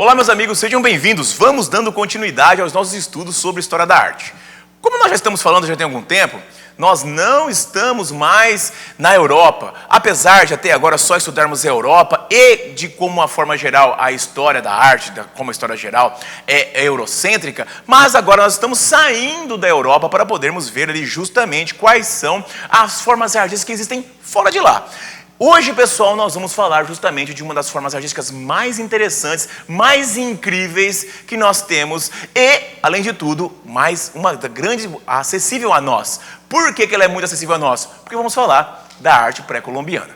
Olá, meus amigos, sejam bem-vindos. Vamos dando continuidade aos nossos estudos sobre história da arte. Como nós já estamos falando já tem algum tempo, nós não estamos mais na Europa. Apesar de até agora só estudarmos a Europa e de como, uma forma geral, a história da arte, como a história geral é eurocêntrica, mas agora nós estamos saindo da Europa para podermos ver ali justamente quais são as formas artísticas que existem fora de lá. Hoje, pessoal, nós vamos falar justamente de uma das formas artísticas mais interessantes, mais incríveis que nós temos e, além de tudo, uma grande acessível a nós. Por que ela é muito acessível a nós? Porque vamos falar da arte pré-colombiana.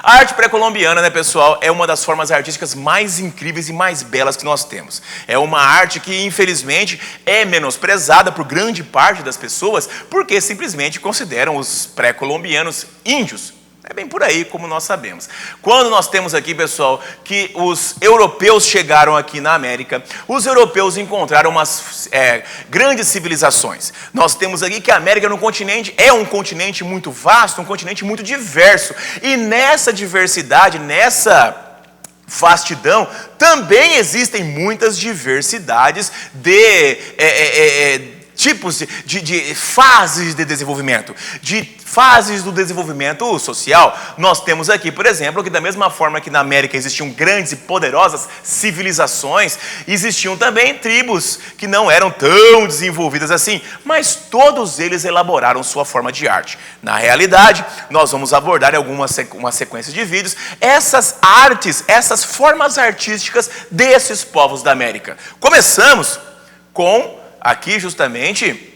A arte pré-colombiana, né, pessoal, é uma das formas artísticas mais incríveis e mais belas que nós temos. É uma arte que, infelizmente, é menosprezada por grande parte das pessoas porque simplesmente consideram os pré-colombianos índios. É bem por aí, como nós sabemos. Quando nós temos aqui, pessoal, que os europeus chegaram aqui na América, os europeus encontraram umas grandes civilizações. Nós temos aqui que a América no continente é um continente muito vasto, um continente muito diverso. E nessa diversidade, nessa vastidão, também existem muitas diversidades de tipos de fases de desenvolvimento, de fases do desenvolvimento social. Nós temos aqui, por exemplo, que da mesma forma que na América existiam grandes e poderosas civilizações, existiam também tribos que não eram tão desenvolvidas assim, mas todos eles elaboraram sua forma de arte. Na realidade, nós vamos abordar uma sequência de vídeos essas artes, essas formas artísticas desses povos da América. Começamos com aqui justamente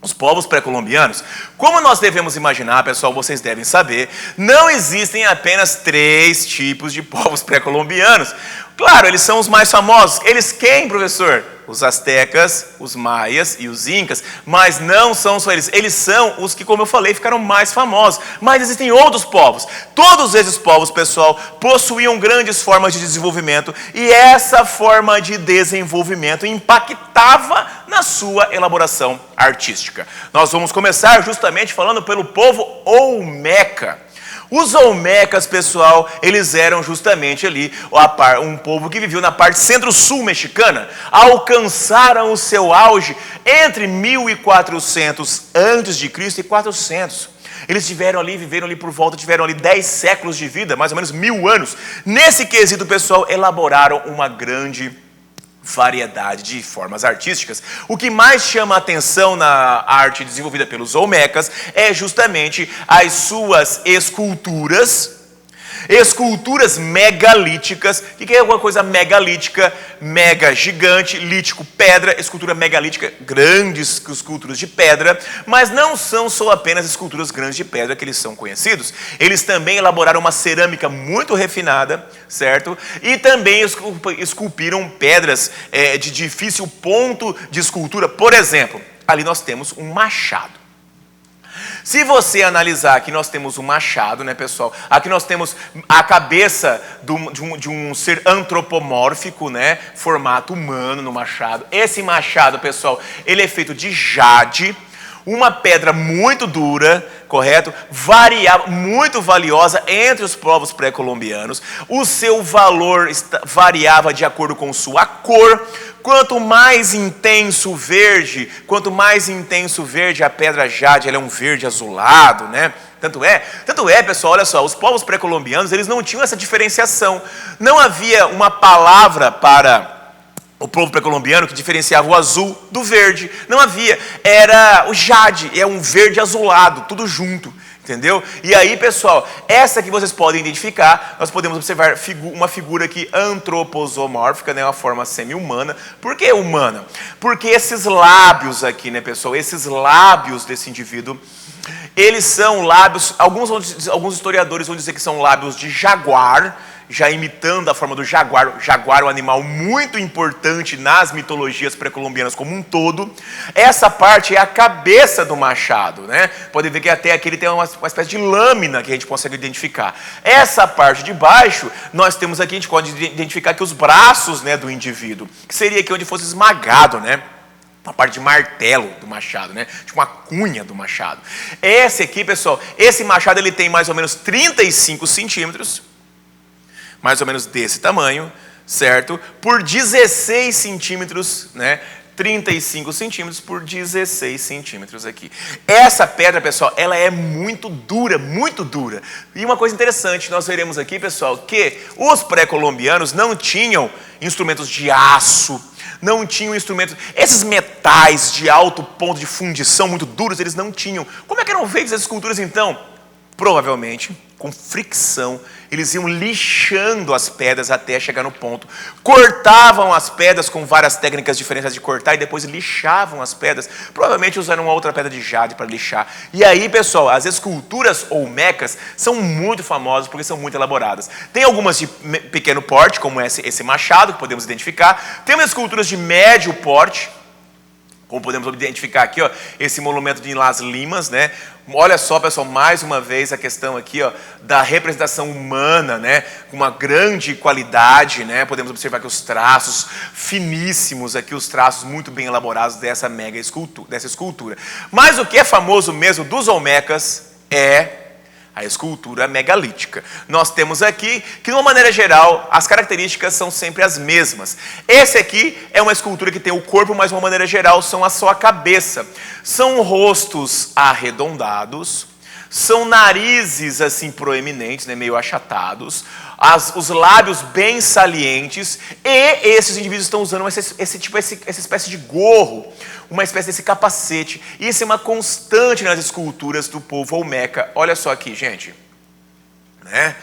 os povos pré-colombianos. Como nós devemos imaginar, pessoal, vocês devem saber, não existem apenas 3 tipos de povos pré-colombianos. Claro, eles são os mais famosos. Eles quem, professor? Os astecas, os maias e os incas. Mas não são só eles. Eles são os que, como eu falei, ficaram mais famosos. Mas existem outros povos. Todos esses povos, pessoal, possuíam grandes formas de desenvolvimento. E essa forma de desenvolvimento impactava na sua elaboração artística. Nós vamos começar justamente falando pelo povo Olmeca. Os Olmecas, pessoal, eles eram justamente ali um povo que viveu na parte centro-sul mexicana. Alcançaram o seu auge entre 1400 a.C. e 400. Eles viveram ali por volta, tiveram ali 10 séculos de vida, mais ou menos 1000 anos. Nesse quesito, pessoal, elaboraram uma grande variedade de formas artísticas. O que mais chama a atenção na arte desenvolvida pelos Olmecas é justamente as suas esculturas megalíticas. O que é alguma coisa megalítica? Mega, gigante, lítico, pedra, escultura megalítica, grandes esculturas de pedra, mas não são só apenas esculturas grandes de pedra que eles são conhecidos. Eles também elaboraram uma cerâmica muito refinada, certo? E também esculpiram pedras de difícil ponto de escultura. Por exemplo, ali nós temos um machado. Se você analisar, aqui nós temos um machado, né, pessoal? Aqui nós temos a cabeça de um ser antropomórfico, né? Formato humano no machado. Esse machado, pessoal, ele é feito de jade, uma pedra muito dura, correto? Muito valiosa entre os povos pré-colombianos. O seu valor variava de acordo com sua cor. Quanto mais intenso o verde a pedra jade, ela é um verde azulado, né? Tanto é, pessoal, olha só, os povos pré-colombianos, eles não tinham essa diferenciação. Não havia uma palavra para o povo pré-colombiano que diferenciava o azul do verde. Não havia. Era o jade, é um verde azulado, tudo junto. Entendeu? E aí, pessoal, essa que vocês podem identificar, nós podemos observar uma figura aqui antroposomórfica, né, uma forma semi-humana. Por que humana? Porque esses lábios aqui, né, pessoal, esses lábios desse indivíduo, eles são lábios, alguns historiadores vão dizer que são lábios de jaguar, já imitando a forma do jaguar. O jaguar é um animal muito importante nas mitologias pré-colombianas como um todo. Essa parte é a cabeça do machado, né? Pode ver que até aqui ele tem uma espécie de lâmina que a gente consegue identificar. Essa parte de baixo, nós temos aqui, a gente pode identificar aqui os braços, né, do indivíduo, que seria aqui onde fosse esmagado, né? Uma parte de martelo do machado, né? Tipo uma cunha do machado. Esse aqui, pessoal, esse machado ele tem mais ou menos 35 centímetros, mais ou menos desse tamanho, certo? Por 16 centímetros, né? 35 centímetros por 16 centímetros aqui. Essa pedra, pessoal, ela é muito dura, muito dura. E uma coisa interessante, nós veremos aqui, pessoal, que os pré-colombianos não tinham instrumentos de aço, não tinham instrumentos, esses metais de alto ponto de fundição muito duros, eles não tinham. Como é que eram feitas as esculturas então? Provavelmente com fricção, eles iam lixando as pedras até chegar no ponto. Cortavam as pedras com várias técnicas diferentes de cortar e depois lixavam as pedras. Provavelmente usaram uma outra pedra de jade para lixar. E aí, pessoal, as esculturas olmecas são muito famosas porque são muito elaboradas. Tem algumas de pequeno porte, como esse machado, que podemos identificar. Temos esculturas de médio porte, como podemos identificar aqui, ó, esse monumento de Las Limas, né? Olha só, pessoal, mais uma vez a questão aqui, ó, da representação humana, né? Com uma grande qualidade, né? Podemos observar que os traços finíssimos aqui, os traços muito bem elaborados dessa mega escultura, dessa escultura. Mas o que é famoso mesmo dos olmecas é a escultura megalítica. Nós temos aqui que, de uma maneira geral, as características são sempre as mesmas. Esse aqui é uma escultura que tem o corpo, mas de uma maneira geral são só a cabeça. São rostos arredondados, são narizes assim proeminentes, né, meio achatados, os lábios bem salientes, e esses indivíduos estão usando essa espécie de gorro, uma espécie desse capacete. Isso é uma constante nas esculturas do povo olmeca. Olha só aqui, gente. Né?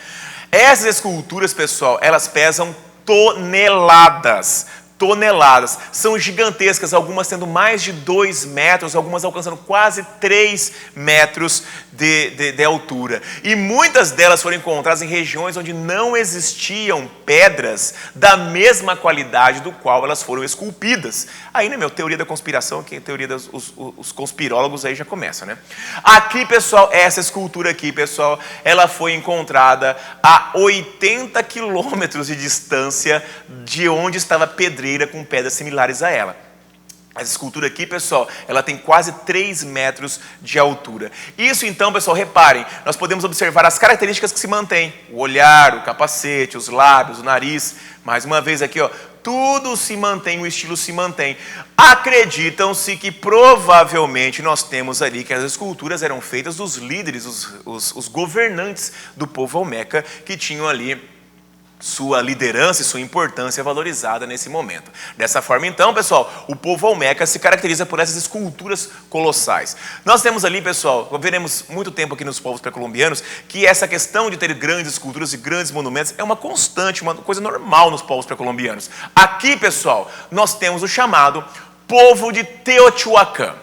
Essas esculturas, pessoal, elas pesam toneladas. Toneladas. São gigantescas, algumas tendo mais de 2 metros, algumas alcançando quase 3 metros de altura. E muitas delas foram encontradas em regiões onde não existiam pedras da mesma qualidade do qual elas foram esculpidas. Aí, né, meu, teoria da conspiração, que a teoria os conspirólogos aí já começa, né? Aqui, pessoal, essa escultura aqui, pessoal, ela foi encontrada a 80 quilômetros de distância de onde estava pedreira com pedras similares a ela. Essa escultura aqui, pessoal, ela tem quase 3 metros de altura. Isso então, pessoal, reparem, nós podemos observar as características que se mantêm. O olhar, o capacete, os lábios, o nariz. Mais uma vez aqui, ó, tudo se mantém, o estilo se mantém. Acreditam-se que provavelmente nós temos ali que as esculturas eram feitas dos líderes, os governantes do povo olmeca, que tinham ali sua liderança e sua importância valorizada nesse momento. Dessa forma, então, pessoal, o povo olmeca se caracteriza por essas esculturas colossais. Nós temos ali, pessoal, veremos muito tempo aqui nos povos pré-colombianos, que essa questão de ter grandes esculturas e grandes monumentos é uma constante, uma coisa normal nos povos pré-colombianos. Aqui, pessoal, nós temos o chamado povo de Teotihuacan.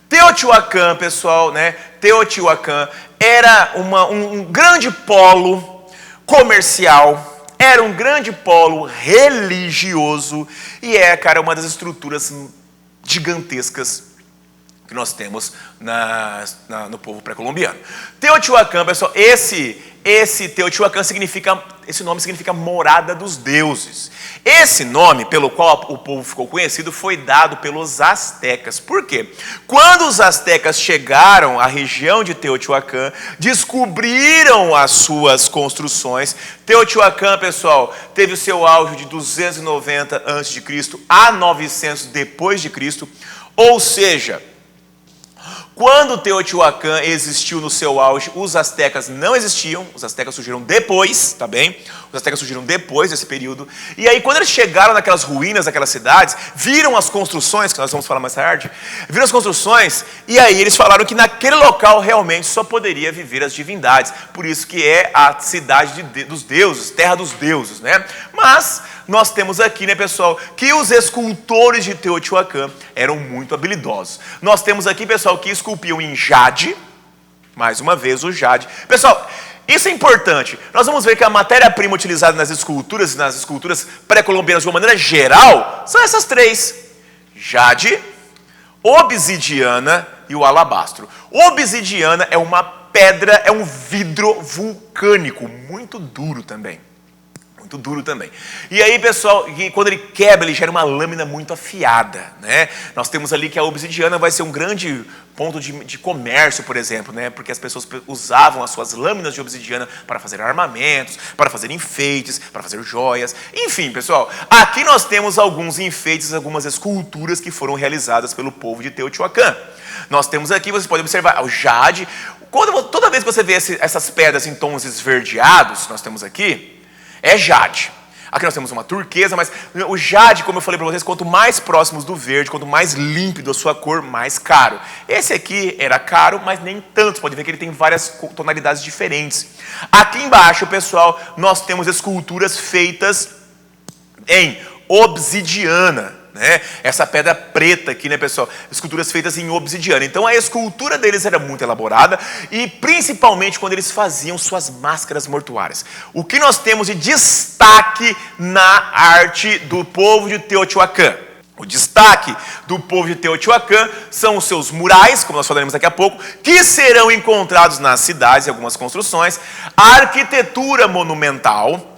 Teotihuacan, pessoal, né? Teotihuacan era um grande polo comercial, era um grande polo religioso e cara, uma das estruturas gigantescas que nós temos no povo pré-colombiano. Teotihuacan, pessoal, esse Teotihuacan esse nome significa morada dos deuses. Esse nome, pelo qual o povo ficou conhecido, foi dado pelos astecas. Por quê? Quando os astecas chegaram à região de Teotihuacan, descobriram as suas construções. Teotihuacan, pessoal, teve o seu auge de 290 a.C. a 900 depois de Cristo. Ou seja, quando Teotihuacan existiu no seu auge, os astecas não existiam, os astecas surgiram depois, tá bem? Os astecas surgiram depois desse período. E aí, quando eles chegaram naquelas ruínas daquelas cidades, viram as construções, que nós vamos falar mais tarde, viram as construções, e aí eles falaram que naquele local realmente só poderia viver as divindades. Por isso que é a cidade dos deuses, terra dos deuses, né? Mas nós temos aqui, né, pessoal, que os escultores de Teotihuacan eram muito habilidosos. Nós temos aqui, pessoal, que esculpiam em jade, mais uma vez o jade. Pessoal, isso é importante. Nós vamos ver que a matéria-prima utilizada nas esculturas pré-colombianas de uma maneira geral, são essas três: jade, obsidiana e o alabastro. Obsidiana é uma pedra, é um vidro vulcânico, muito duro também. Muito duro também. E aí, pessoal, quando ele quebra, ele gera uma lâmina muito afiada, né? Nós temos ali que a obsidiana vai ser um grande ponto de comércio, por exemplo, né? Porque as pessoas usavam as suas lâminas de obsidiana para fazer armamentos, para fazer enfeites, para fazer joias. Enfim, pessoal, aqui nós temos alguns enfeites, algumas esculturas que foram realizadas pelo povo de Teotihuacan. Nós temos aqui, você pode observar, o jade. Toda vez que você vê essas pedras em tons esverdeados, nós temos aqui, é jade. Aqui nós temos uma turquesa, mas o jade, como eu falei para vocês, quanto mais próximos do verde, quanto mais límpido a sua cor, mais caro. Esse aqui era caro, mas nem tanto. Você pode ver que ele tem várias tonalidades diferentes. Aqui embaixo, pessoal, nós temos esculturas feitas em obsidiana. Né? Essa pedra preta aqui, né, pessoal? Esculturas feitas em obsidiana. Então a escultura deles era muito elaborada e principalmente quando eles faziam suas máscaras mortuárias. O que nós temos de destaque na arte do povo de Teotihuacan? O destaque do povo de Teotihuacan são os seus murais, como nós falaremos daqui a pouco, que serão encontrados nas cidades, em algumas construções. A arquitetura monumental,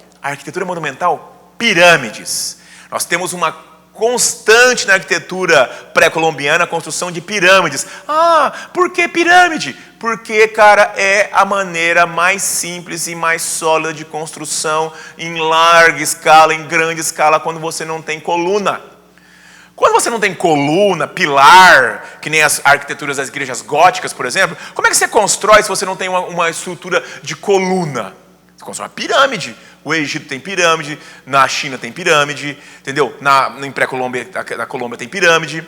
pirâmides. Nós temos uma constante na arquitetura pré-colombiana, a construção de pirâmides. Ah, por que pirâmide? Porque, cara, é a maneira mais simples e mais sólida de construção em larga escala, em grande escala, quando você não tem coluna. Quando você não tem coluna, pilar, que nem as arquiteturas das igrejas góticas, por exemplo, como é que você constrói se você não tem uma estrutura de coluna? Você constrói uma pirâmide. O Egito tem pirâmide, na China tem pirâmide, entendeu? Em pré-Colômbia, na Colômbia tem pirâmide.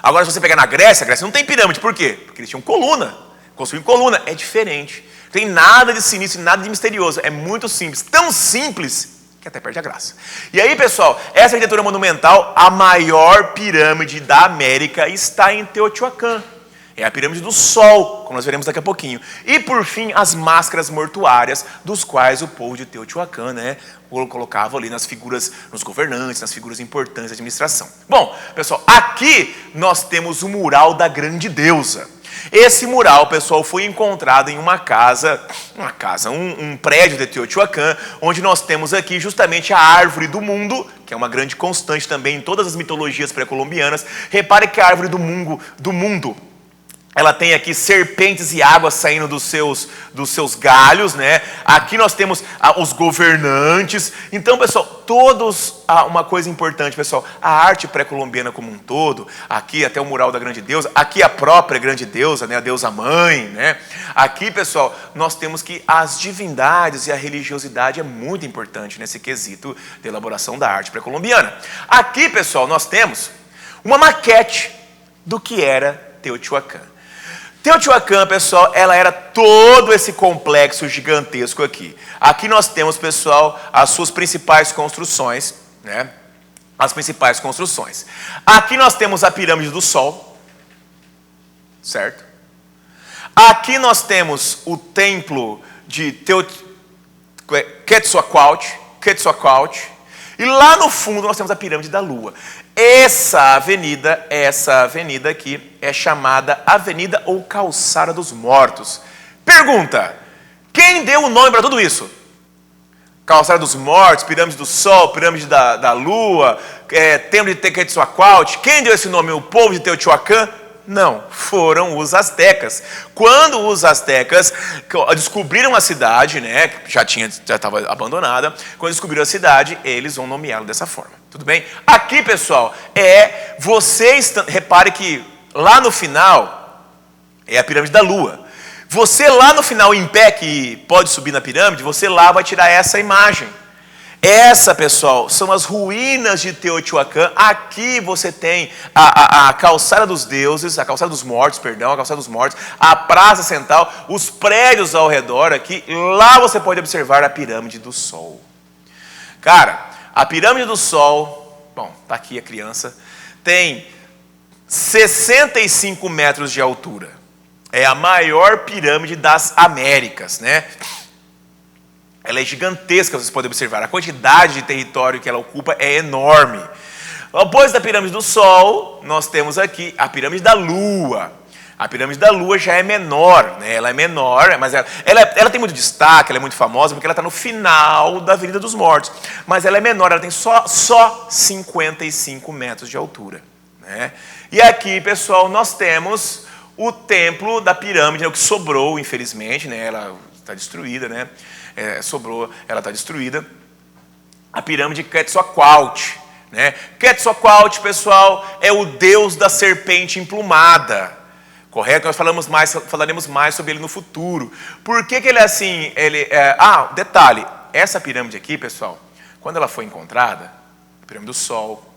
Agora, se você pegar na Grécia, a Grécia não tem pirâmide. Por quê? Porque eles tinham coluna. Construir coluna é diferente. Não tem nada de sinistro, nada de misterioso. É muito simples. Tão simples que até perde a graça. E aí, pessoal, essa arquitetura monumental, a maior pirâmide da América está em Teotihuacan. É a pirâmide do Sol, como nós veremos daqui a pouquinho. E, por fim, as máscaras mortuárias, dos quais o povo de Teotihuacan, né, colocava ali nas figuras, nos governantes, nas figuras importantes da administração. Bom, pessoal, aqui nós temos o mural da grande deusa. Esse mural, pessoal, foi encontrado em um prédio de Teotihuacan, onde nós temos aqui justamente a árvore do mundo, que é uma grande constante também em todas as mitologias pré-colombianas. Repare que a árvore do mundo, ela tem aqui serpentes e águas saindo dos seus galhos, né? Aqui nós temos os governantes. Então, pessoal, uma coisa importante, pessoal, a arte pré-colombiana como um todo, aqui até o mural da grande deusa, aqui a própria grande deusa, né? A deusa mãe, né? Aqui, pessoal, nós temos que as divindades e a religiosidade é muito importante nesse quesito de elaboração da arte pré-colombiana. Aqui, pessoal, nós temos uma maquete do que era Teotihuacan. Teotihuacan, pessoal, ela era todo esse complexo gigantesco aqui. Aqui nós temos, pessoal, as suas principais construções, né? As principais construções. Aqui nós temos a pirâmide do Sol, certo? Aqui nós temos o templo de Quetzalcoatl, e lá no fundo nós temos a pirâmide da Lua. Essa avenida aqui é chamada Avenida ou Calçada dos Mortos. Pergunta: quem deu o nome para tudo isso? Calçada dos Mortos, Pirâmide do Sol, Pirâmide da Lua, Templo de Quetzalcoatl. Quem deu esse nome? O povo de Teotihuacan? Não, foram os astecas. Quando os astecas descobriram a cidade, né, que já estava abandonada, quando descobriram a cidade, eles vão nomeá-la dessa forma. Tudo bem? Aqui, pessoal, repare que lá no final é a pirâmide da Lua. Você lá no final em pé, que pode subir na pirâmide, você lá vai tirar essa imagem. Essa, pessoal, são as ruínas de Teotihuacan. Aqui você tem a calçada dos deuses, a calçada dos mortos, a praça central, os prédios ao redor aqui. Lá você pode observar a pirâmide do Sol. Cara, a pirâmide do Sol, bom, tá aqui a criança, tem 65 metros de altura. É a maior pirâmide das Américas, né? Ela é gigantesca, vocês podem observar. A quantidade de território que ela ocupa é enorme. Depois da pirâmide do Sol, nós temos aqui a pirâmide da Lua. A pirâmide da Lua já é menor, né? Ela é menor, mas ela tem muito destaque, ela é muito famosa porque ela está no final da Avenida dos Mortos. Mas ela é menor, ela tem só 55 metros de altura, né? E aqui, pessoal, nós temos o templo da pirâmide, né? O que sobrou, infelizmente, né? Ela está destruída, né? Ela está destruída. A pirâmide de Quetzalcoatl, né? Quetzalcoatl, pessoal, é o deus da serpente emplumada. Correto? Nós falaremos mais sobre ele no futuro. Por que ele é assim? Detalhe, essa pirâmide aqui, pessoal, quando ela foi encontrada, a pirâmide do Sol,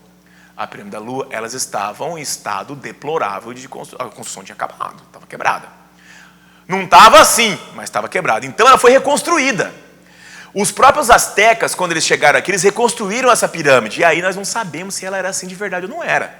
a pirâmide da Lua, elas estavam em estado deplorável de construção. A construção tinha acabado, estava quebrada. Não estava assim, mas estava quebrada. Então ela foi reconstruída. Os próprios astecas, quando eles chegaram aqui, eles reconstruíram essa pirâmide. E aí nós não sabemos se ela era assim de verdade ou não era.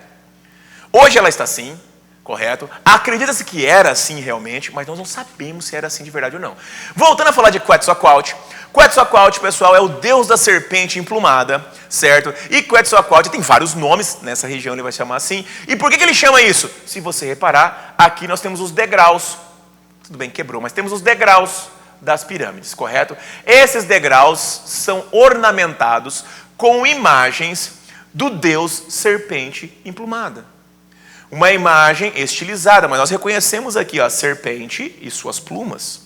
Hoje ela está assim. Correto? Acredita-se que era assim realmente, mas nós não sabemos se era assim de verdade ou não. Voltando a falar de Quetzalcoatl. Quetzalcoatl, pessoal, é o deus da serpente emplumada, certo? E Quetzalcoatl tem vários nomes, nessa região ele vai chamar assim. E por que ele chama isso? Se você reparar, aqui nós temos os degraus. Tudo bem, quebrou, mas temos os degraus das pirâmides, correto? Esses degraus são ornamentados com imagens do deus serpente emplumada. Uma imagem estilizada, mas nós reconhecemos aqui a serpente e suas plumas.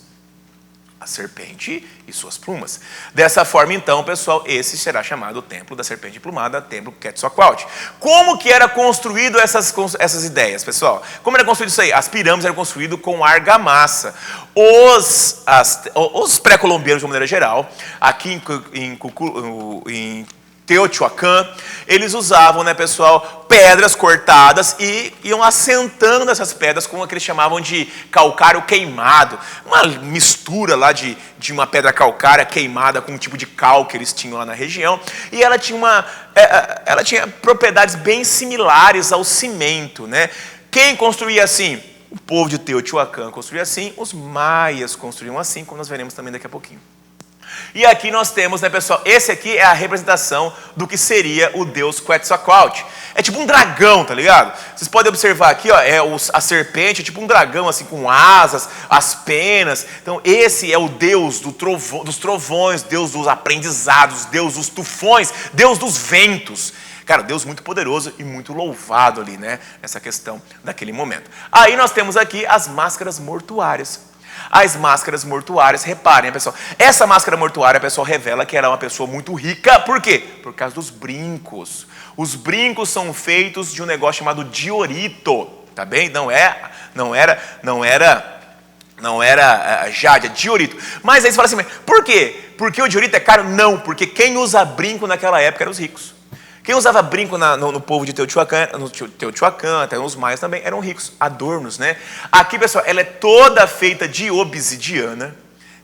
A serpente e suas plumas. Dessa forma, então, pessoal, esse será chamado o Templo da Serpente Emplumada, Templo Quetzalcoatl. Como que era construído essas ideias, pessoal? Como era construído isso aí? As pirâmides eram construídas com argamassa. Os pré-colombianos, de uma maneira geral, aqui em Teotihuacan, eles usavam, né, pessoal, pedras cortadas e iam assentando essas pedras com o que eles chamavam de calcário queimado. Uma mistura lá de uma pedra calcária queimada com um tipo de cal que eles tinham lá na região. E ela tinha propriedades bem similares ao cimento, né? Quem construía assim? O povo de Teotihuacan construía assim, os maias construíam assim, como nós veremos também daqui a pouquinho. E aqui nós temos, né, pessoal, esse aqui é a representação do que seria o deus Quetzalcoatl. É tipo um dragão, tá ligado? Vocês podem observar aqui, ó, a serpente, é tipo um dragão assim com asas, as penas. Então esse é o deus dos trovões, deus dos aprendizados, deus dos tufões, deus dos ventos. Cara, Deus muito poderoso e muito louvado ali, né? Essa questão daquele momento. Aí nós temos aqui as máscaras mortuárias. As máscaras mortuárias, reparem, pessoal. Essa máscara mortuária, pessoal, revela que era uma pessoa muito rica. Por quê? Por causa dos brincos. Os brincos são feitos de um negócio chamado diorito, tá bem? Não era jade, é diorito. Mas aí você fala assim, por quê? Porque o diorito é caro? Não, porque quem usa brinco naquela época eram os ricos. Quem usava brinco no povo de Teotihuacan, até os maias também, eram ricos, adornos, né? Aqui, pessoal, ela é toda feita de obsidiana.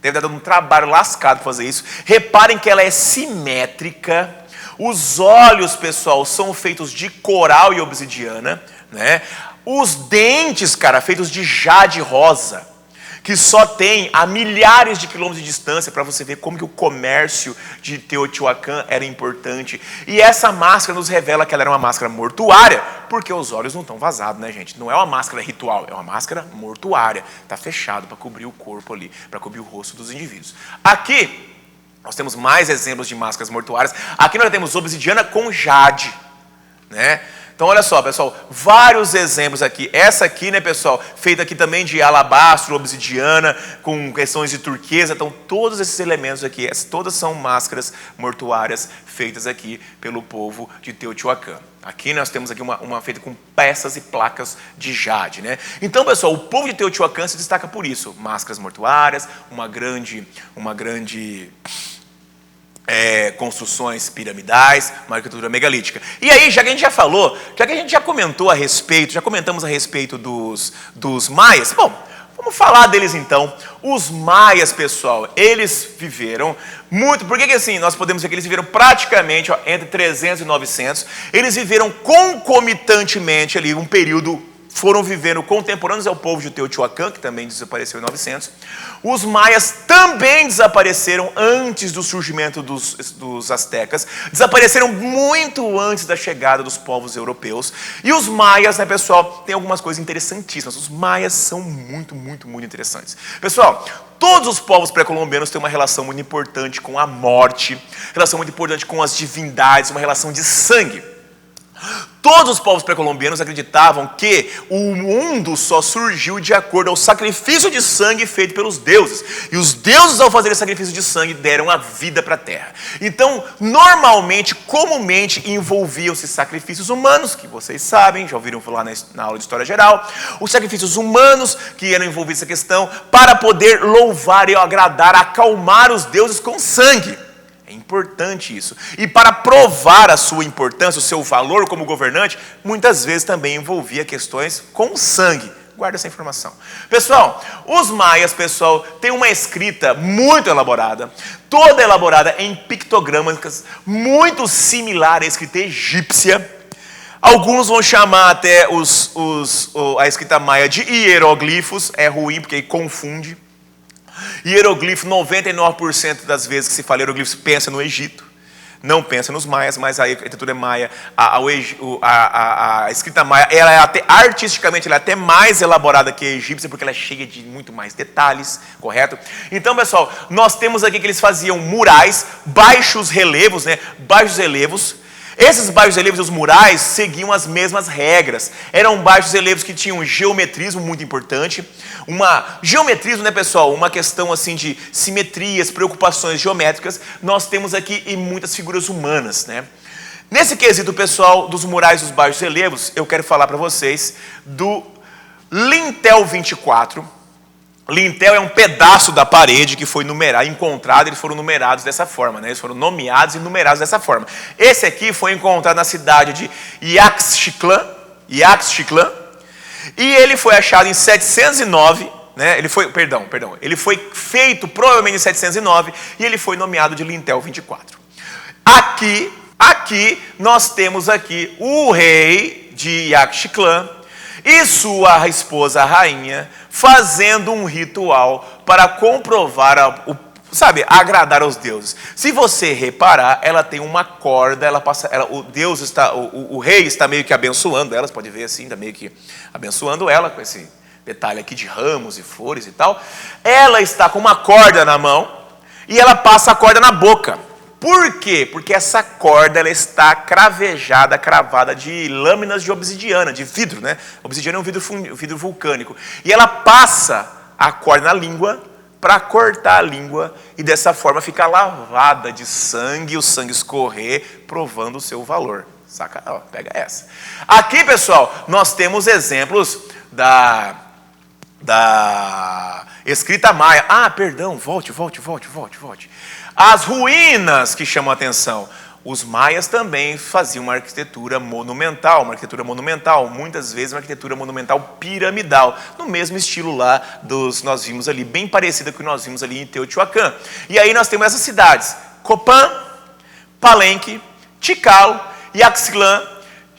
Deve dar um trabalho lascado para fazer isso. Reparem que ela é simétrica. Os olhos, pessoal, são feitos de coral e obsidiana, né? Os dentes, cara, feitos de jade rosa, que só tem a milhares de quilômetros de distância, para você ver como que o comércio de Teotihuacan era importante. E essa máscara nos revela que ela era uma máscara mortuária, porque os olhos não estão vazados, né, gente? Não é uma máscara ritual, é uma máscara mortuária. Está fechado para cobrir o corpo ali, para cobrir o rosto dos indivíduos. Aqui, nós temos mais exemplos de máscaras mortuárias. Aqui nós temos obsidiana com jade, né? Então, olha só, pessoal, vários exemplos aqui. Essa aqui, né, pessoal, feita aqui também de alabastro, obsidiana, com questões de turquesa. Então, todos esses elementos aqui, todas são máscaras mortuárias feitas aqui pelo povo de Teotihuacan. Aqui nós temos aqui uma feita com peças e placas de jade, né? Então, pessoal, o povo de Teotihuacan se destaca por isso. Máscaras mortuárias, uma grande construções piramidais, uma arquitetura megalítica. E aí, já que a gente já falou, já que a gente já comentamos a respeito dos maias, bom, vamos falar deles então. Os maias, pessoal, eles viveram muito, por que assim, nós podemos dizer que eles viveram praticamente entre 300 e 900, eles viveram concomitantemente ali um período foram vivendo contemporâneos ao povo de Teotihuacan, que também desapareceu em 900. Os maias também desapareceram antes do surgimento dos astecas, desapareceram muito antes da chegada dos povos europeus. E os maias, né, pessoal, tem algumas coisas interessantíssimas. Os maias são muito, muito, muito interessantes. Pessoal, todos os povos pré-colombianos têm uma relação muito importante com a morte, relação muito importante com as divindades, uma relação de sangue. Todos os povos pré-colombianos acreditavam que o mundo só surgiu de acordo ao sacrifício de sangue feito pelos deuses. E os deuses, ao fazer esse sacrifício de sangue, deram a vida para a terra. Então, normalmente, comumente, envolviam-se sacrifícios humanos, que vocês sabem, já ouviram falar na aula de História Geral. Os sacrifícios humanos que eram envolvidos nessa questão para poder louvar e agradar, acalmar os deuses com sangue. É importante isso. E para provar a sua importância, o seu valor como governante, muitas vezes também envolvia questões com sangue. Guarda essa informação. Pessoal, os maias, pessoal, têm uma escrita muito elaborada, toda elaborada em pictogramas, muito similar à escrita egípcia. Alguns vão chamar até a escrita maia de hieroglifos. É ruim porque confunde. Hieroglifo, 99% das vezes que se fala hieroglifos, pensa no Egito. Não pensa nos maias, mas a arquitetura maia, a escrita maia, ela é até, artisticamente, ela é até mais elaborada que a egípcia, porque ela é cheia de muito mais detalhes, correto? Então, pessoal, nós temos aqui que eles faziam murais, baixos relevos, né? Baixos relevos. Esses baixos relevos e os murais seguiam as mesmas regras. Eram baixos relevos que tinham geometrismo muito importante. Geometrismo, né, pessoal? Uma questão assim de simetrias, preocupações geométricas. Nós temos aqui em muitas figuras humanas, né? Nesse quesito, pessoal, dos murais e dos baixos relevos, eu quero falar para vocês do lintel 24. Lintel é um pedaço da parede que foi encontrado, eles foram numerados dessa forma, né? Eles foram nomeados e numerados dessa forma. Esse aqui foi encontrado na cidade de Yaxchiclán, e ele foi achado em 709, né? Ele foi feito provavelmente em 709 e ele foi nomeado de lintel 24. Aqui nós temos aqui o rei de Yaxchiclán e sua esposa, a rainha, fazendo um ritual para comprovar, agradar aos deuses. Se você reparar, ela tem uma corda, o rei está meio que abençoando ela, você pode ver assim, está meio que abençoando ela, com esse detalhe aqui de ramos e flores e tal. Ela está com uma corda na mão e ela passa a corda na boca. Por quê? Porque essa corda ela está cravada de lâminas de obsidiana, de vidro, né? Obsidiana é um vidro vulcânico. E ela passa a corda na língua para cortar a língua e dessa forma ficar lavada de sangue, o sangue escorrer, provando o seu valor. Saca? Ó, pega essa. Aqui, pessoal, nós temos exemplos da escrita maia. Ah, perdão, volte. As ruínas que chamam a atenção. Os maias também faziam uma arquitetura monumental, muitas vezes uma arquitetura monumental piramidal, no mesmo estilo lá nós vimos ali, bem parecida com o que nós vimos ali em Teotihuacan. E aí nós temos essas cidades, Copán, Palenque, Tikal, Yaxchilán,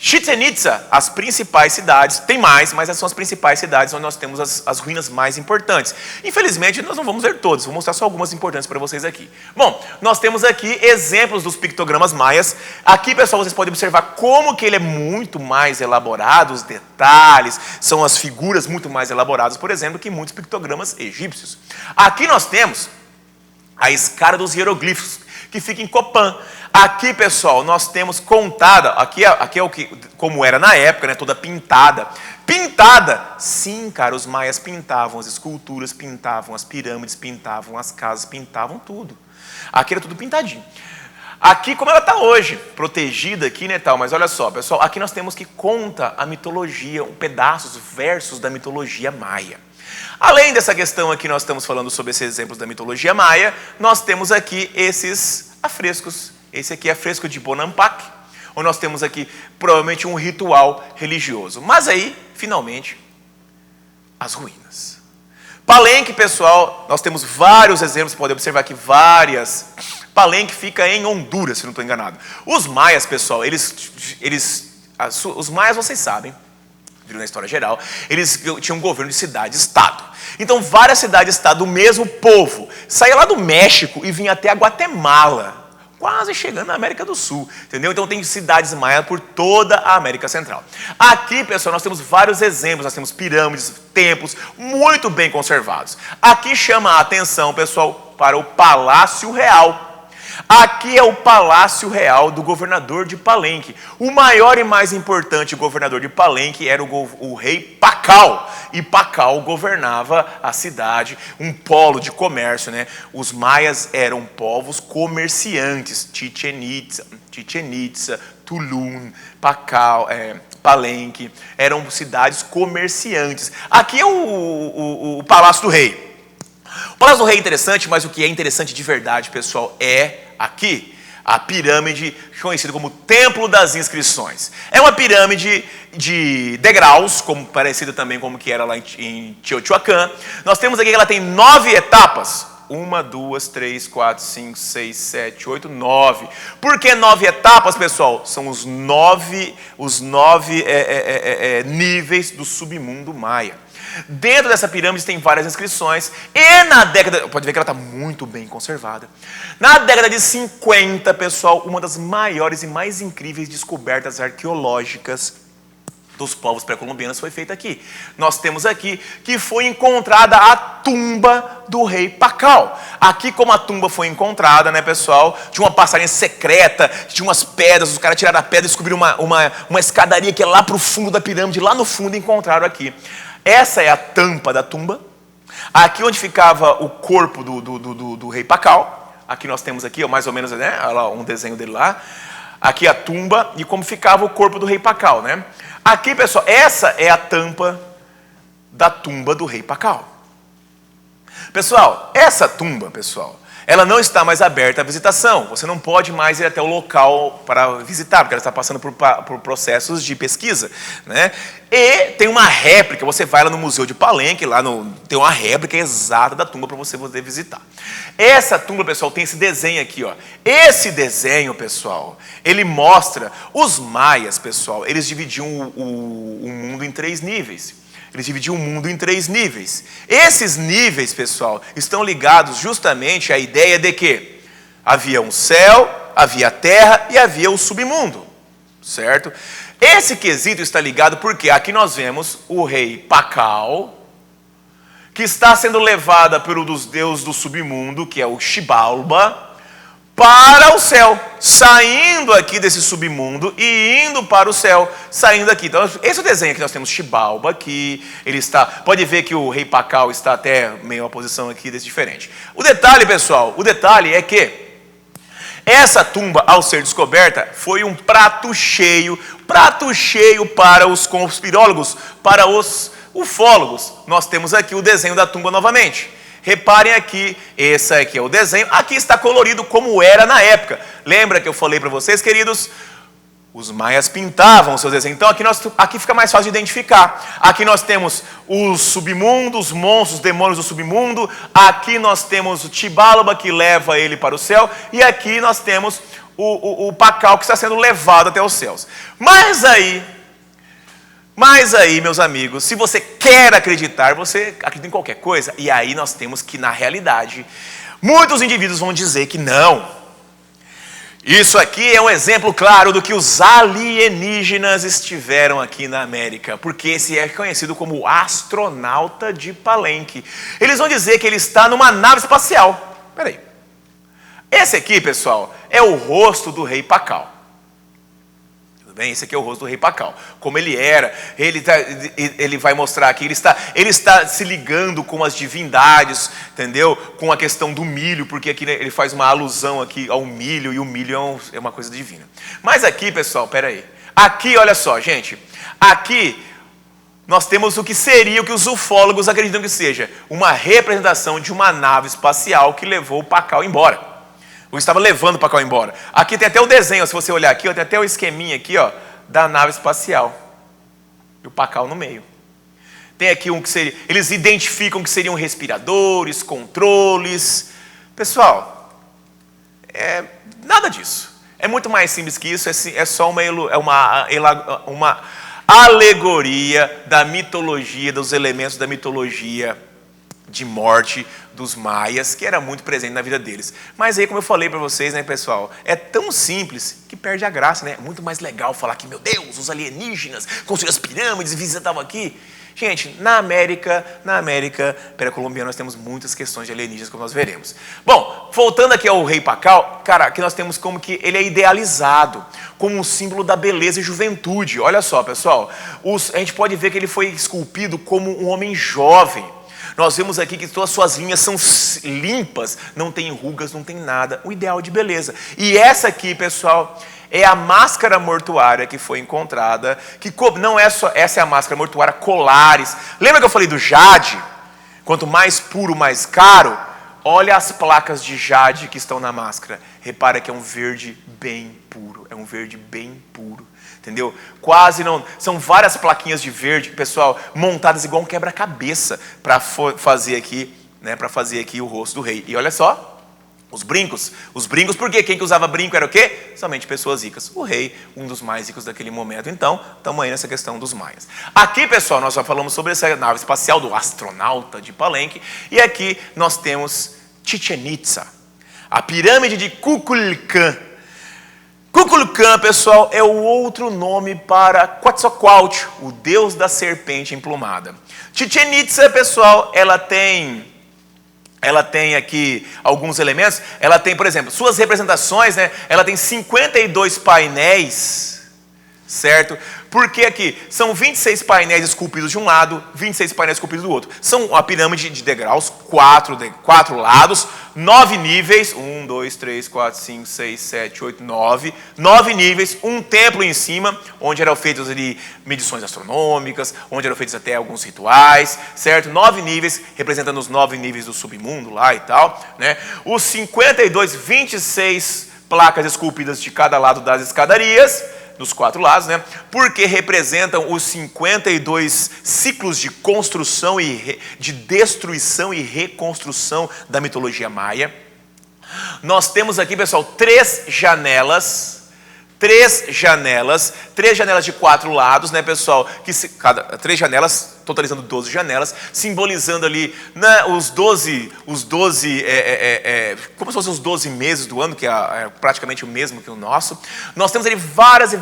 Chichén Itzá, as principais cidades, tem mais, mas essas são as principais cidades onde nós temos as ruínas mais importantes. Infelizmente, nós não vamos ver todas, vou mostrar só algumas importantes para vocês aqui. Bom, nós temos aqui exemplos dos pictogramas maias. Aqui, pessoal, vocês podem observar como que ele é muito mais elaborado, os detalhes, são as figuras muito mais elaboradas, por exemplo, que muitos pictogramas egípcios. Aqui nós temos a escada dos hieroglifos, que fica em Copán. Aqui, pessoal, nós temos contada, aqui é o que, como era na época, né, toda pintada. Pintada? Sim, cara, os maias pintavam as esculturas, pintavam as pirâmides, pintavam as casas, pintavam tudo. Aqui era tudo pintadinho. Aqui, como ela está hoje, protegida aqui, né, tal, mas olha só, pessoal, aqui nós temos que conta a mitologia, pedaços, versos da mitologia maia. Além dessa questão aqui, nós estamos falando sobre esses exemplos da mitologia maia, nós temos aqui esses afrescos. Esse aqui é fresco de Bonampak, onde nós temos aqui provavelmente um ritual religioso. Mas aí, finalmente, as ruínas. Palenque, pessoal, nós temos vários exemplos, você pode observar aqui várias. Palenque fica em Honduras, se não estou enganado. Os maias, pessoal, os maias, vocês sabem, viram na história geral, eles tinham um governo de cidade-estado. Então, várias cidades-estado do mesmo povo saía lá do México e vinha até a Guatemala, quase chegando na América do Sul, entendeu? Então tem cidades maias por toda a América Central. Aqui, pessoal, nós temos vários exemplos, nós temos pirâmides, templos, muito bem conservados. Aqui chama a atenção, pessoal, para o Palácio Real. Aqui é o Palácio Real do governador de Palenque. O maior e mais importante governador de Palenque era o rei Pacal. E Pacal governava a cidade, um polo de comércio, né? Os maias eram povos comerciantes. Chichen Itza, Tulum, Pacal, Palenque, eram cidades comerciantes. Aqui é o Palácio do Rei. O Palácio do Rei é interessante, mas o que é interessante de verdade, pessoal, é aqui a pirâmide conhecida como Templo das Inscrições. É uma pirâmide de degraus, como parecida também como que era lá em Teotihuacan. Nós temos aqui que ela tem 9 etapas. 1, 2, 3, 4, 5, 6, 7, 8, 9. Por que 9 etapas, pessoal? São os 9 níveis do submundo maia. Dentro dessa pirâmide tem várias inscrições. E na década... Pode ver que ela está muito bem conservada. Na década de 50, pessoal, uma das maiores e mais incríveis descobertas arqueológicas dos povos pré-colombianos foi feita aqui. Nós temos aqui que foi encontrada a tumba do rei Pacal. Aqui, como a tumba foi encontrada, né, pessoal, tinha uma passagem secreta, tinha umas pedras, os caras tiraram a pedra e descobriram uma escadaria que é lá para o fundo da pirâmide, lá no fundo encontraram aqui. Essa é a tampa da tumba. Aqui onde ficava o corpo do rei Pacal. Aqui nós temos aqui, ó, mais ou menos, né, um desenho dele lá. Aqui a tumba e como ficava o corpo do rei Pacal, né? Aqui, pessoal, essa é a tampa da tumba do rei Pacal. Pessoal, essa tumba, pessoal, ela não está mais aberta à visitação. Você não pode mais ir até o local para visitar, porque ela está passando por processos de pesquisa, né? E tem uma réplica, você vai lá no Museu de Palenque, tem uma réplica exata da tumba para você poder visitar. Essa tumba, pessoal, tem esse desenho aqui, ó. Esse desenho, pessoal, ele mostra os maias, pessoal, eles dividiam o mundo em 3 níveis. Eles dividiam o mundo em 3 níveis. Esses níveis, pessoal, estão ligados justamente à ideia de que havia um céu, havia a terra e havia o submundo, certo? Esse quesito está ligado porque aqui nós vemos o rei Pacal, que está sendo levado por um dos deuses do submundo, que é o Xibalba, para o céu, saindo aqui desse submundo e indo para o céu, saindo aqui. Então, esse é o desenho que nós temos Xibalba aqui, ele está, pode ver que o rei Pacal está até meio uma posição aqui desse diferente. O detalhe, pessoal, o detalhe é que essa tumba, ao ser descoberta, foi um prato cheio para os conspirólogos, para os ufólogos. Nós temos aqui o desenho da tumba novamente. Reparem aqui, esse aqui é o desenho. Aqui está colorido como era na época. Lembra que eu falei para vocês, queridos? Os maias pintavam os seus desenhos. Então aqui fica mais fácil de identificar. Aqui nós temos os submundos, os monstros, os demônios do submundo. Aqui nós temos o Xibalba que leva ele para o céu. E aqui nós temos o Pacal que está sendo levado até os céus. Mas aí, meus amigos, se você quer acreditar, você acredita em qualquer coisa. E aí nós temos que, na realidade, muitos indivíduos vão dizer que não. Isso aqui é um exemplo claro do que os alienígenas estiveram aqui na América. Porque esse é conhecido como o astronauta de Palenque. Eles vão dizer que ele está numa nave espacial. Peraí. Esse aqui, pessoal, é o rosto do rei Pacal. Esse aqui é o rosto do rei Pacal. Como ele era, ele vai mostrar aqui, ele está se ligando com as divindades, entendeu? Com a questão do milho, porque aqui ele faz uma alusão aqui ao milho, e o milho é uma coisa divina. Mas aqui, pessoal, peraí. Aqui, olha só, gente. Aqui nós temos o que seria, o que os ufólogos acreditam que seja, uma representação de uma nave espacial que levou o Pacal embora. Ou estava levando o Pacal embora. Aqui tem até o desenho, se você olhar aqui, ó, tem até o esqueminha aqui, ó, da nave espacial. E o Pacal no meio. Tem aqui um que seria... Eles identificam que seriam respiradores, controles. Pessoal, nada disso. É muito mais simples que isso, é só uma alegoria da mitologia, dos elementos da mitologia de morte dos maias, que era muito presente na vida deles. Mas aí, como eu falei para vocês, né, pessoal, é tão simples que perde a graça, né? É muito mais legal falar que, meu Deus, os alienígenas construíram as pirâmides e visitavam aqui. Gente, na América pré-colombiana, nós temos muitas questões de alienígenas, como nós veremos. Bom, voltando aqui ao rei Pacal, cara, aqui nós temos como que ele é idealizado como um símbolo da beleza e juventude. Olha só, pessoal, a gente pode ver que ele foi esculpido como um homem jovem. Nós vemos aqui que todas as suas linhas são limpas, não tem rugas, não tem nada. O ideal de beleza. E essa aqui, pessoal, é a máscara mortuária que foi encontrada. Que não é só, essa é a máscara mortuária Colares. Lembra que eu falei do jade? Quanto mais puro, mais caro. Olha as placas de jade que estão na máscara. Repara que é um verde bem puro. É um verde bem puro. Entendeu? Quase não. São várias plaquinhas de verde, pessoal, montadas igual um quebra-cabeça para fazer aqui, né, para fazer aqui o rosto do rei. E olha só, os brincos, porque quem que usava brinco era o quê? Somente pessoas ricas. O rei, um dos mais ricos daquele momento. Então, estamos aí nessa questão dos maias. Aqui, pessoal, nós já falamos sobre essa nave espacial do astronauta de Palenque, e aqui nós temos Chichén Itzá, a pirâmide de Kukulcán. Kukulcán, pessoal, é o outro nome para Quetzalcoatl, o deus da serpente emplumada. Chichén Itzá, pessoal, ela tem aqui alguns elementos. Ela tem, por exemplo, suas representações, né? Ela tem 52 painéis, certo? Porque aqui são 26 painéis esculpidos de um lado, 26 painéis esculpidos do outro. São uma pirâmide de degraus, 4 lados, 9 níveis, 1, 2, 3, 4, 5, 6, 7, 8, 9. 9 níveis, um templo em cima, onde eram feitas ali medições astronômicas, onde eram feitos até alguns rituais, certo? 9 níveis, representando os 9 níveis do submundo lá e tal, né? Os 26 placas esculpidas de cada lado das escadarias, dos 4 lados, né? Porque representam os 52 ciclos de construção de destruição e reconstrução da mitologia maia. Nós temos aqui, pessoal, 3 janelas de 4 lados, né, pessoal? 3 janelas, totalizando 12 janelas, simbolizando ali, né, os 12, como se fossem os 12 meses do ano, que é praticamente o mesmo que o nosso. Nós temos ali várias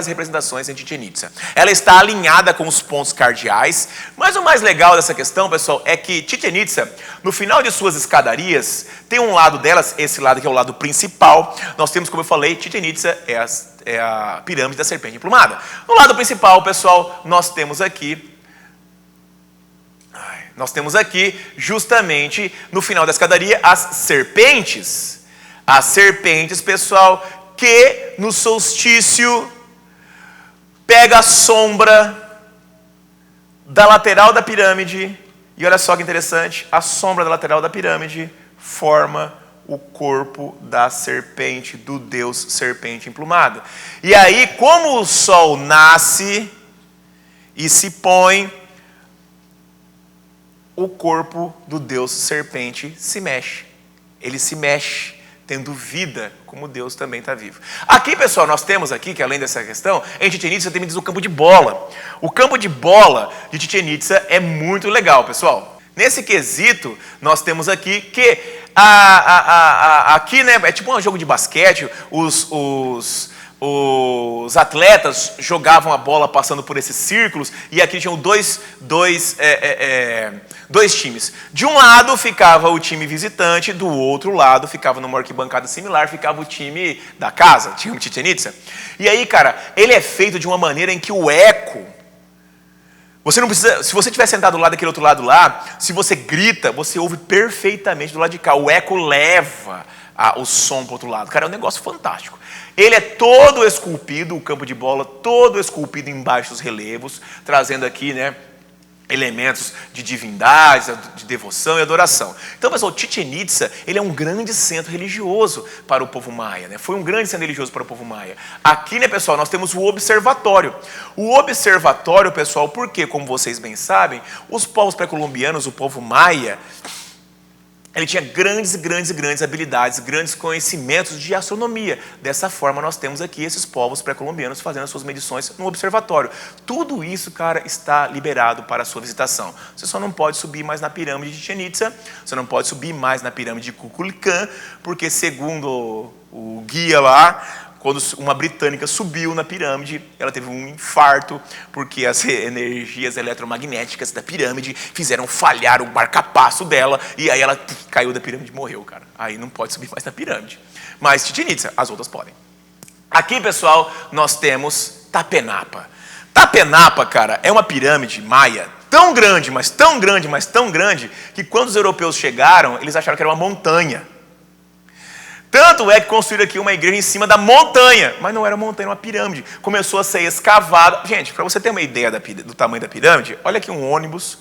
representações em Chichén Itzá. Ela está alinhada com os pontos cardeais, mas o mais legal dessa questão, pessoal, é que Chichén Itzá, no final de suas escadarias, tem um lado delas, esse lado que é o lado principal. Nós temos, como eu falei, Chichén Itzá é a pirâmide da serpente emplumada. No lado principal, pessoal, nós temos aqui justamente no final da escadaria as serpentes. As serpentes, pessoal, que no solstício pega a sombra da lateral da pirâmide. E olha só que interessante, a sombra da lateral da pirâmide forma o corpo da serpente, do deus serpente emplumada. E aí, como o sol nasce e se põe, o corpo do deus serpente se mexe. Ele se mexe, tendo vida, como Deus também está vivo. Aqui, pessoal, nós temos aqui, que além dessa questão, em Chichén Itzá também diz o campo de bola. O campo de bola de Chichén Itzá é muito legal, pessoal. Nesse quesito, nós temos aqui que aqui, né, é tipo um jogo de basquete. Os atletas jogavam a bola passando por esses círculos, e aqui tinham dois times. De um lado ficava o time visitante, do outro lado ficava numa arquibancada similar, ficava o time da casa, tinha o Chichén Itzá. E aí, cara, ele é feito de uma maneira em que o eco, você não precisa, se você estiver sentado do lado daquele outro lado lá, se você grita, você ouve perfeitamente do lado de cá. O eco leva o som para o outro lado. Cara, é um negócio fantástico. Ele é todo esculpido, o campo de bola, todo esculpido embaixo dos relevos, trazendo aqui, né, elementos de divindades, de devoção e adoração. Então, pessoal, Chichén Itzá, ele é um grande centro religioso para o povo maia, né? Foi um grande centro religioso para o povo maia. Aqui, né, pessoal, nós temos o observatório. O observatório, pessoal, porque, como vocês bem sabem, os povos pré-colombianos, o povo maia, Ele tinha grandes habilidades, grandes conhecimentos de astronomia. Dessa forma, nós temos aqui esses povos pré-colombianos fazendo as suas medições no observatório. Tudo isso, cara, está liberado para a sua visitação. Você só não pode subir mais na pirâmide de Chichén Itzá, você não pode subir mais na pirâmide de Kukulcán, porque segundo o guia lá, quando uma britânica subiu na pirâmide, ela teve um infarto, porque as energias eletromagnéticas da pirâmide fizeram falhar o marca-passo dela, e aí ela caiu da pirâmide e morreu, cara. Aí não pode subir mais na pirâmide. Mas Chichén Itzá, as outras podem. Aqui, pessoal, nós temos Tapenapa. Tapenapa, cara, é uma pirâmide maia tão grande, mas tão grande, mas tão grande, que quando os europeus chegaram, eles acharam que era uma montanha. Tanto é que construíram aqui uma igreja em cima da montanha, mas não era uma montanha, era uma pirâmide. Começou a ser escavada. Gente, para você ter uma ideia do tamanho da pirâmide, olha aqui um ônibus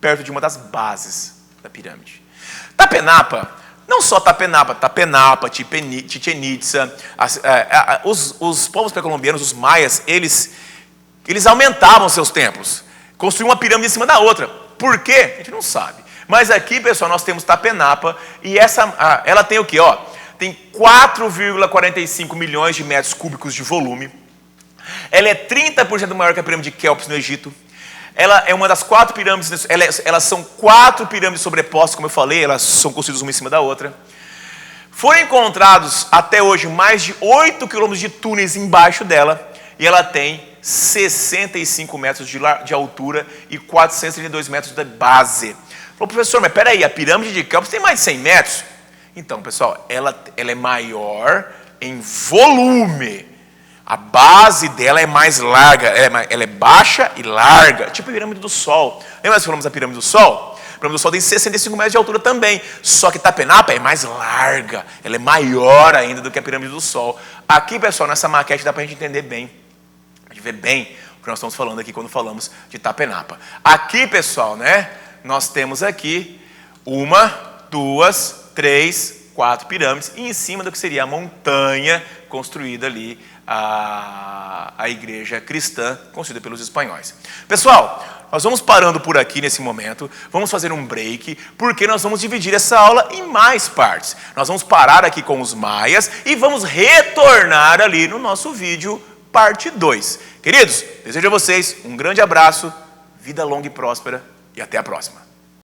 perto de uma das bases da pirâmide. Tapenapa, não só Tapenapa, Chichén Itzá, os povos pré-colombianos, os maias, eles aumentavam seus templos. Construíam uma pirâmide em cima da outra. Por quê? A gente não sabe. Mas aqui, pessoal, nós temos Tapenapa e ela tem o quê? Tem 4,45 milhões de metros cúbicos de volume. Ela é 30% maior que a pirâmide de Quéops no Egito. Ela é uma das 4 pirâmides, elas são 4 pirâmides sobrepostas, como eu falei, elas são construídas uma em cima da outra. Foram encontrados até hoje mais de 8 quilômetros de túneis embaixo dela, e ela tem 65 metros de altura e 432 metros de base. Falou, professor, mas peraí, a pirâmide de Quéops tem mais de 100 metros? Então, pessoal, ela é maior em volume. A base dela é mais larga, ela é baixa e larga, tipo a pirâmide do Sol. Lembra que falamos da pirâmide do Sol? A pirâmide do Sol tem 65 metros de altura também, só que Tapenapa é mais larga, ela é maior ainda do que a pirâmide do Sol. Aqui, pessoal, nessa maquete dá para a gente entender bem, a gente vê bem o que nós estamos falando aqui quando falamos de Tapenapa. Aqui, pessoal, né, nós temos aqui 1, 2, 3, 4 pirâmides, e em cima do que seria a montanha construída ali, a igreja cristã construída pelos espanhóis. Pessoal, nós vamos parando por aqui nesse momento, vamos fazer um break, porque nós vamos dividir essa aula em mais partes. Nós vamos parar aqui com os maias e vamos retornar ali no nosso vídeo parte 2. Queridos, desejo a vocês um grande abraço, vida longa e próspera, e até a próxima.